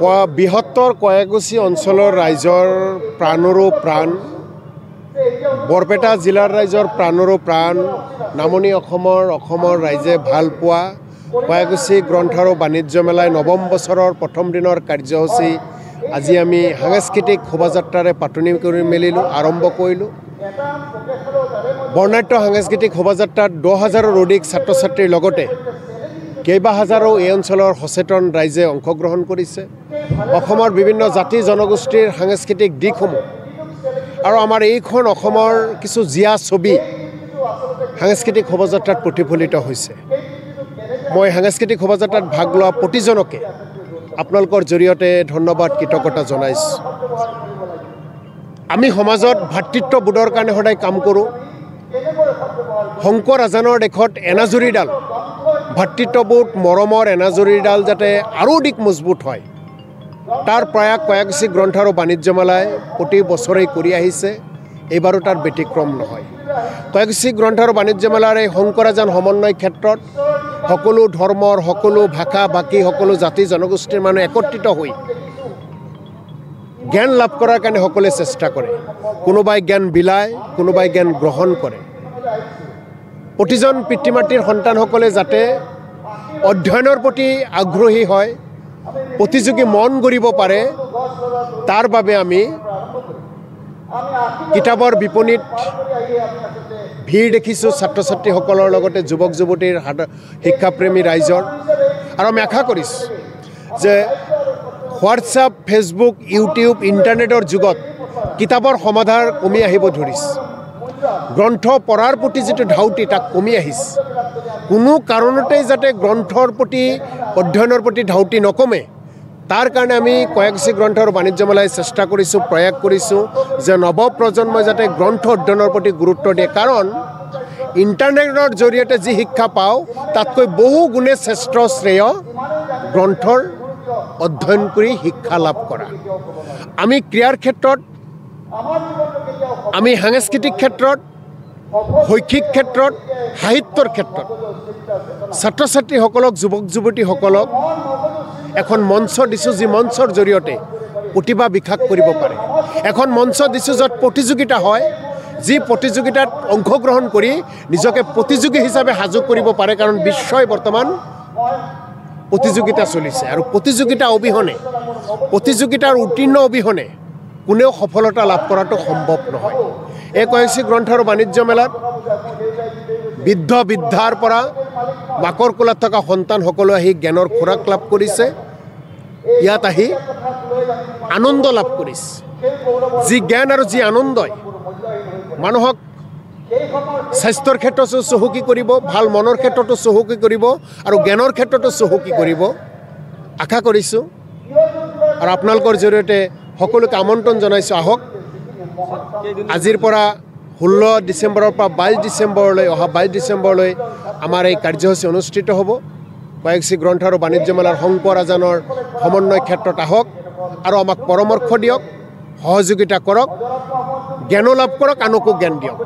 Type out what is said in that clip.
বৃহত্তৰ কয়াকুছি অঞ্চলৰ ৰাইজৰ প্ৰাণৰো প্ৰাণ, বৰপেটা জিলাৰ ৰাইজৰ প্ৰাণৰো প্ৰাণ, নামনি অসমৰ ৰাইজে ভাল পোৱা কয়াকুছি গ্ৰন্থ আৰু বাণিজ্য মেলাই নৱম বছৰৰ প্ৰথম দিনৰ কাৰ্যসূচী আজি আমি সাংস্কৃতিক শোভাযাত্ৰাৰে পাতনি কৰি মেলিলোঁ, আৰম্ভ কৰিলোঁ। বৰ্ণাঢ্য সাংস্কৃতিক শোভাযাত্ৰাত 10,000ৰো অধিক ছাত্ৰ ছাত্ৰীৰ লগতে কেইবা হাজাৰো এই অঞ্চলৰ সচেতন ৰাইজে অংশগ্ৰহণ কৰিছে। অসমৰ বিভিন্ন জাতি জনগোষ্ঠীৰ সাংস্কৃতিক দিশসমূহ আৰু আমাৰ এইখন অসমৰ কিছু জীয়া ছবি সাংস্কৃতিক শোভাযাত্ৰাত প্ৰতিফলিত হৈছে। মই সাংস্কৃতিক শোভাযাত্ৰাত ভাগ লোৱা প্ৰতিজনকে আপোনালোকৰ জৰিয়তে ধন্যবাদ কৃতজ্ঞতা জনাইছোঁ। আমি সমাজত ভাতৃত্ববোধৰ কাৰণে সদায় কাম কৰোঁ। শংকৰ আজানৰ দেশত এনাজৰীডাল ভাতৃত্ববোধ মৰমৰ এনাজৰীডাল যাতে আৰু অধিক মজবুত হয় তাৰ প্ৰয়াস কয়াকুছি গ্ৰন্থ আৰু বাণিজ্য মেলাই প্ৰতি বছৰেই কৰি আহিছে। এইবাৰো তাৰ ব্যতিক্ৰম নহয়। কয়াকুছি গ্ৰন্থ আৰু বাণিজ্য মেলাৰ এই শংকৰ আজান সমন্বয় ক্ষেত্ৰত সকলো ধৰ্মৰ, সকলো ভাষা ভাষী, সকলো জাতি জনগোষ্ঠীৰ মানুহ একত্ৰিত হৈ জ্ঞান লাভ কৰাৰ কাৰণে সকলোৱে চেষ্টা কৰে। কোনোবাই জ্ঞান বিলায়, কোনোবাই জ্ঞান গ্ৰহণ কৰে। প্ৰতিজন পিতৃ মাতৃৰ সন্তানসকলে যাতে অধ্যয়নৰ প্ৰতি আগ্ৰহী হয়, প্ৰতিযোগী মন গঢ়িব পাৰে, তাৰ বাবে আমি কিতাপৰ বিপণীত ভিৰ দেখিছোঁ ছাত্ৰ ছাত্ৰীসকলৰ লগতে যুৱক যুৱতীৰ শিক্ষাপ্ৰেমী ৰাইজৰ। আৰু আমি আশা কৰিছোঁ যে হোৱাটছআপ, ফেচবুক, ইউটিউব, ইণ্টাৰনেটৰ যুগত কিতাপৰ সমাধাৰ কমি আহিব ধৰিছে। গ্ৰন্থ পঢ়াৰ প্ৰতি যিটো ধাউতি তাক কমি আহিছে। কোনো কাৰণতেই যাতে গ্ৰন্থৰ প্ৰতি, অধ্যয়নৰ প্ৰতি ধাউতি নকমে তাৰ কাৰণে আমি কয়াকুছি গ্ৰন্থ আৰু বাণিজ্য মেলাই চেষ্টা কৰিছোঁ, প্ৰয়াস কৰিছোঁ যে নৱপ্ৰজন্মই যাতে গ্ৰন্থ অধ্যয়নৰ প্ৰতি গুৰুত্ব দিয়ে। কাৰণ ইণ্টাৰনেটৰ জৰিয়তে যি শিক্ষা পাওঁ তাতকৈ বহু গুণে শ্ৰেষ্ঠ শ্ৰেয় গ্ৰন্থৰ অধ্যয়ন কৰি শিক্ষা লাভ কৰা। আমি ক্ৰীড়াৰ ক্ষেত্ৰত, আমি সাংস্কৃতিক ক্ষেত্ৰত, শৈক্ষিক ক্ষেত্ৰত, সাহিত্যৰ ক্ষেত্ৰত ছাত্ৰ ছাত্ৰীসকলক, যুৱক যুৱতীসকলক এখন মঞ্চ দিছোঁ, যি মঞ্চৰ জৰিয়তে প্ৰতিভা বিকাশ কৰিব পাৰে। এখন মঞ্চ দিছোঁ য'ত প্ৰতিযোগিতা হয়, যি প্ৰতিযোগিতাত অংশগ্ৰহণ কৰি নিজকে প্ৰতিযোগী হিচাপে সাজু কৰিব পাৰে। কাৰণ বিশ্বই বৰ্তমান প্ৰতিযোগিতা চলিছে আৰু প্ৰতিযোগিতা অবিহনে, প্ৰতিযোগিতাৰ উত্তীৰ্ণ অবিহনে কোনেও সফলতা লাভ কৰাটো সম্ভৱ নহয়। এই কয়াকুছি গ্ৰন্থ আৰু বাণিজ্য মেলাত বৃদ্ধ বৃদ্ধাৰ পৰা মাকৰ কোলাত থকা সন্তানসকলে আহি জ্ঞানৰ খোৰাক লাভ কৰিছে, ইয়াত আহি আনন্দ লাভ কৰিছে। যি জ্ঞান আৰু যি আনন্দই মানুহক স্বাস্থ্যৰ ক্ষেত্ৰতো চহকী কৰিব, ভাল মনৰ ক্ষেত্ৰতো চহকী কৰিব আৰু জ্ঞানৰ ক্ষেত্ৰতো চহকী কৰিব আশা কৰিছোঁ। আৰু আপোনালোকৰ জৰিয়তে সকলোকে আমন্ত্ৰণ জনাইছোঁ, আহক। আজিৰ পৰা 16 ডিচেম্বৰৰ পৰা 22 ডিচেম্বৰলৈ, অহা 22 ডিচেম্বৰলৈ আমাৰ এই কাৰ্যসূচী অনুষ্ঠিত হ'ব। কয়াকুছি গ্ৰন্থ আৰু বাণিজ্য মেলাৰ শংকৰ আজানৰ সমন্বয় ক্ষেত্ৰত আহক আৰু আমাক পৰামৰ্শ দিয়ক, সহযোগিতা কৰক, জ্ঞানো লাভ কৰক, আনকো জ্ঞান দিয়ক।